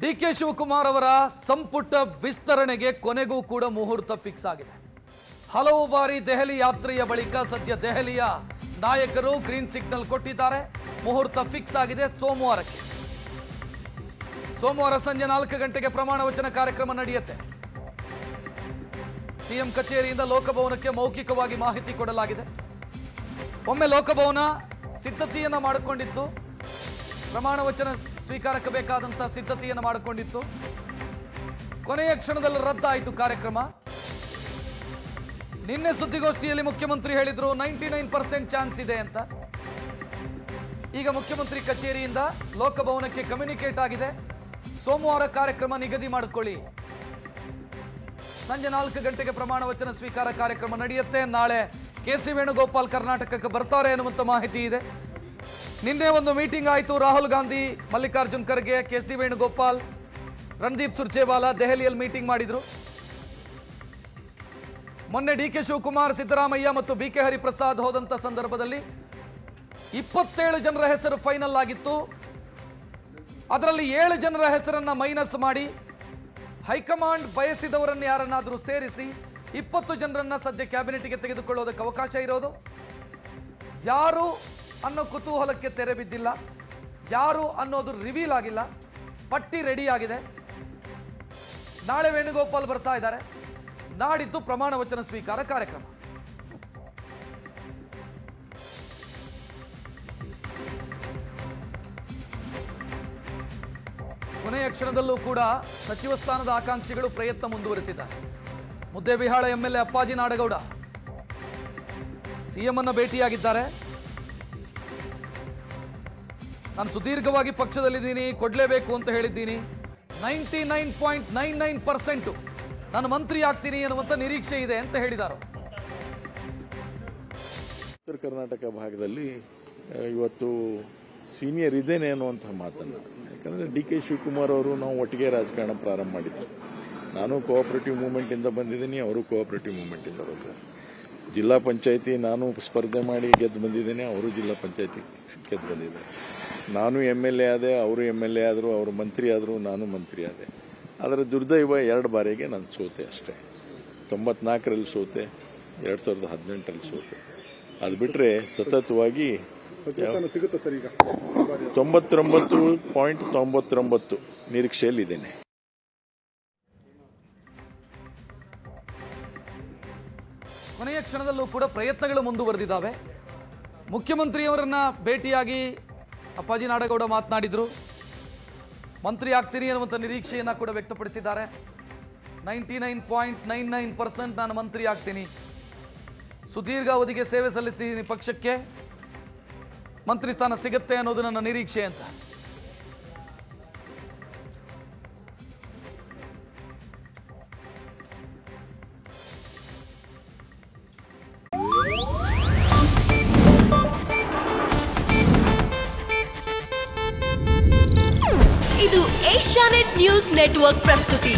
DK Shivakumar ಅವರ ಸಂಪುಟ ವಿಸ್ತರಣೆಗೆ ಕೊನೆಗೂ ಕೂಡ ಮುಹೂರ್ತ ಫಿಕ್ಸ್ ಆಗಿದೆ. ಹಲವು ಬಾರಿ ದೆಹಲಿ ಯಾತ್ರೆಯ ಬಳಿಕ ಸದ್ಯ ದೆಹಲಿಯ ನಾಯಕರು ಗ್ರೀನ್ ಸಿಗ್ನಲ್ ಕೊಟ್ಟಿದ್ದಾರೆ. ಮುಹೂರ್ತ ಫಿಕ್ಸ್ ಆಗಿದೆ ಸೋಮವಾರಕ್ಕೆ. ಸೋಮವಾರ ಸಂಜೆ 4 ಗಂಟೆಗೆ ಪ್ರಮಾಣ ವಚನ ಕಾರ್ಯಕ್ರಮ ನಡೆಯುತ್ತೆ. ಸಿಎಂ ಕಚೇರಿಯಿಂದ ಲೋಕಭವನಕ್ಕೆ ಮೌಖಿಕವಾಗಿ ಮಾಹಿತಿ ಕೊಡಲಾಗಿದೆ. ಒಮ್ಮೆ ಲೋಕಭವನ ಸಿದ್ಧತೆಯನ್ನ ಮಾಡಿಕೊಂಡಿತ್ತು, ಪ್ರಮಾಣ ವಚನ ಸ್ವೀಕಾರಕ್ಕೆ ಬೇಕಾದಂತಹ ಸಿದ್ಧತೆಯನ್ನು ಮಾಡಿಕೊಂಡಿತ್ತು. ಕೊನೆಯ ಕ್ಷಣದಲ್ಲಿ ರದ್ದಾಯಿತು ಕಾರ್ಯಕ್ರಮ. ನಿನ್ನೆ ಸುದ್ದಿಗೋಷ್ಠಿಯಲ್ಲಿ ಮುಖ್ಯಮಂತ್ರಿ ಹೇಳಿದ್ರು 99% ಚಾನ್ಸ್ ಇದೆ ಅಂತ. ಈಗ ಮುಖ್ಯಮಂತ್ರಿ ಕಚೇರಿಯಿಂದ ಲೋಕಭವನಕ್ಕೆ ಕಮ್ಯುನಿಕೇಟ್ ಆಗಿದೆ. ಸೋಮವಾರ ಕಾರ್ಯಕ್ರಮ ನಿಗದಿ ಮಾಡಿಕೊಳ್ಳಿ. ಸಂಜೆ 4 ಗಂಟೆಗೆ ಪ್ರಮಾಣ ವಚನ ಸ್ವೀಕಾರ ಕಾರ್ಯಕ್ರಮ ನಡೆಯುತ್ತೆ. ನಾಳೆ ಕೆ.ಸಿ. ವೇಣುಗೋಪಾಲ್ ಕರ್ನಾಟಕಕ್ಕೆ ಬರ್ತಾರೆ ಅನ್ನುವಂಥ ಮಾಹಿತಿ ಇದೆ. ನಿನ್ನೆ ಒಂದು ಮೀಟಿಂಗ್ ಆಯಿತು. ರಾಹುಲ್ ಗಾಂಧಿ, ಮಲ್ಲಿಕಾರ್ಜುನ್ ಖರ್ಗೆ, ಕೆ.ಸಿ. ವೇಣುಗೋಪಾಲ್, ರಣದೀಪ್ ಸುರ್ಜೇವಾಲಾ ದೆಹಲಿಯಲ್ಲಿ ಮೀಟಿಂಗ್ ಮಾಡಿದ್ರು. ಮೊನ್ನೆ ಡಿಕೆ ಶಿವಕುಮಾರ್, ಸಿದ್ದರಾಮಯ್ಯ ಮತ್ತು ಬಿ.ಕೆ. ಹರಿಪ್ರಸಾದ್ ಹೋದಂತ ಸಂದರ್ಭದಲ್ಲಿ 27 ಜನರ ಹೆಸರು ಫೈನಲ್ ಆಗಿತ್ತು. ಅದರಲ್ಲಿ 7 ಜನರ ಹೆಸರನ್ನ ಮೈನಸ್ ಮಾಡಿ ಹೈಕಮಾಂಡ್ ಬಯಸಿದವರನ್ನು ಯಾರನ್ನಾದರೂ ಸೇರಿಸಿ 20 ಜನರನ್ನ ಸದ್ಯ ಕ್ಯಾಬಿನೆಟ್ಗೆ ತೆಗೆದುಕೊಳ್ಳೋದಕ್ಕೆ ಅವಕಾಶ ಇರೋದು. ಯಾರು ಅನ್ನೋ ಕುತೂಹಲಕ್ಕೆ ತೆರೆ ಬಿದ್ದಿಲ್ಲ. ಯಾರು ಅನ್ನೋದು ರಿವೀಲ್ ಆಗಿಲ್ಲ. ಪಟ್ಟಿ ರೆಡಿ ಆಗಿದೆ. ನಾಳೆ ವೇಣುಗೋಪಾಲ್ ಬರ್ತಾ ಇದ್ದಾರೆ. ನಾಡಿದ್ದು ಪ್ರಮಾಣ ವಚನ ಸ್ವೀಕಾರ ಕಾರ್ಯಕ್ರಮ. ಕೊನೆಯ ಕ್ಷಣದಲ್ಲೂ ಕೂಡ ಸಚಿವ ಸ್ಥಾನದ ಆಕಾಂಕ್ಷಿಗಳು ಪ್ರಯತ್ನ ಮುಂದುವರಿಸಿದ್ದಾರೆ. ಮುದ್ದೇಬಿಹಾಳ ಎಂಎಲ್ಎ ಅಪ್ಪಾಜಿ ನಾಡಗೌಡ ಸಿಎಂ ಅನ್ನ ಭೇಟಿಯಾಗಿದ್ದಾರೆ. ನಾನು ಸುದೀರ್ಘವಾಗಿ ಪಕ್ಷದಲ್ಲಿದ್ದೀನಿ, ಕೊಡ್ಲೇಬೇಕು ಅಂತ ಹೇಳಿದ್ದೀನಿ. 99.99% ನಾನು ಮಂತ್ರಿ ಆಗ್ತೀನಿ ಅನ್ನುವಂಥ ನಿರೀಕ್ಷೆ ಇದೆ ಅಂತ ಹೇಳಿದ್ದಾರೆ. ಉತ್ತರ ಕರ್ನಾಟಕ ಭಾಗದಲ್ಲಿ ಇವತ್ತು ಸೀನಿಯರ್ ಇದೇನೆ ಅನ್ನುವಂಥ ಮಾತನ್ನು, ಯಾಕಂದರೆ ಡಿ.ಕೆ. ಶಿವಕುಮಾರ್ ಅವರು ನಾವು ಒಟ್ಟಿಗೆ ರಾಜಕಾರಣ ಪ್ರಾರಂಭ ಮಾಡಿದ್ದು. ನಾನು ಕೋಆಪರೇಟಿವ್ ಮೂವ್ಮೆಂಟಿಂದ ಬಂದಿದ್ದೀನಿ, ಅವರು ಕೋಆಪರೇಟಿವ್ ಮೂವ್ಮೆಂಟಿಂದ ಬಂದರು. ಜಿಲ್ಲಾ ಪಂಚಾಯಿತಿ ನಾನು ಸ್ಪರ್ಧೆ ಮಾಡಿ ಗೆದ್ದು ಬಂದಿದ್ದೇನೆ, ಅವರು ಜಿಲ್ಲಾ ಪಂಚಾಯಿತಿ ಗೆದ್ದು ಬಂದಿದ್ದಾರೆ. ನಾನು MLA ಆದೆ, ಅವರು MLA ಆದರು, ಅವರು ಮಂತ್ರಿ ಆದರು, ನಾನು ಮಂತ್ರಿ ಆದೆ. ಅದರ ದುರ್ದೈವ 2 ಬಾರಿಗೆ ನಾನು ಸೋತೆ ಅಷ್ಟೇ. 94ರಲ್ಲಿ ಸೋತೆ, 2018ರಲ್ಲಿ ಸೋತೆ. ಅದು ಬಿಟ್ಟರೆ ಸತತವಾಗಿ 99.99 ನಿರೀಕ್ಷೆಯಲ್ಲಿದ್ದೇನೆ. ಕೊನೆಯ ಕ್ಷಣದಲ್ಲೂ ಕೂಡ ಪ್ರಯತ್ನಗಳು ಮುಂದುವರೆದಿದ್ದಾವೆ. ಮುಖ್ಯಮಂತ್ರಿಯವರನ್ನ ಭೇಟಿಯಾಗಿ ಅಪ್ಪಾಜಿ ನಾಡಗೌಡ ಮಾತನಾಡಿದ್ರು. ಮಂತ್ರಿ ಆಗ್ತೀನಿ ಅನ್ನುವಂಥ ನಿರೀಕ್ಷೆಯನ್ನ ಕೂಡ ವ್ಯಕ್ತಪಡಿಸಿದ್ದಾರೆ. 99.99% ನಾನು ಮಂತ್ರಿ ಆಗ್ತೀನಿ, ಸುದೀರ್ಘ ಅವಧಿಗೆ ಸೇವೆ ಸಲ್ಲಿಸ್ತೀನಿ ಪಕ್ಷಕ್ಕೆ, ಮಂತ್ರಿ ಸ್ಥಾನ ಸಿಗುತ್ತೆ ಅನ್ನೋದು ನನ್ನ ನಿರೀಕ್ಷೆ ಅಂತ. ಇದು ಏಷ್ಯಾನೆಟ್ ನ್ಯೂಸ್ ನೆಟ್ವರ್ಕ್ ಪ್ರಸ್ತುತಿ.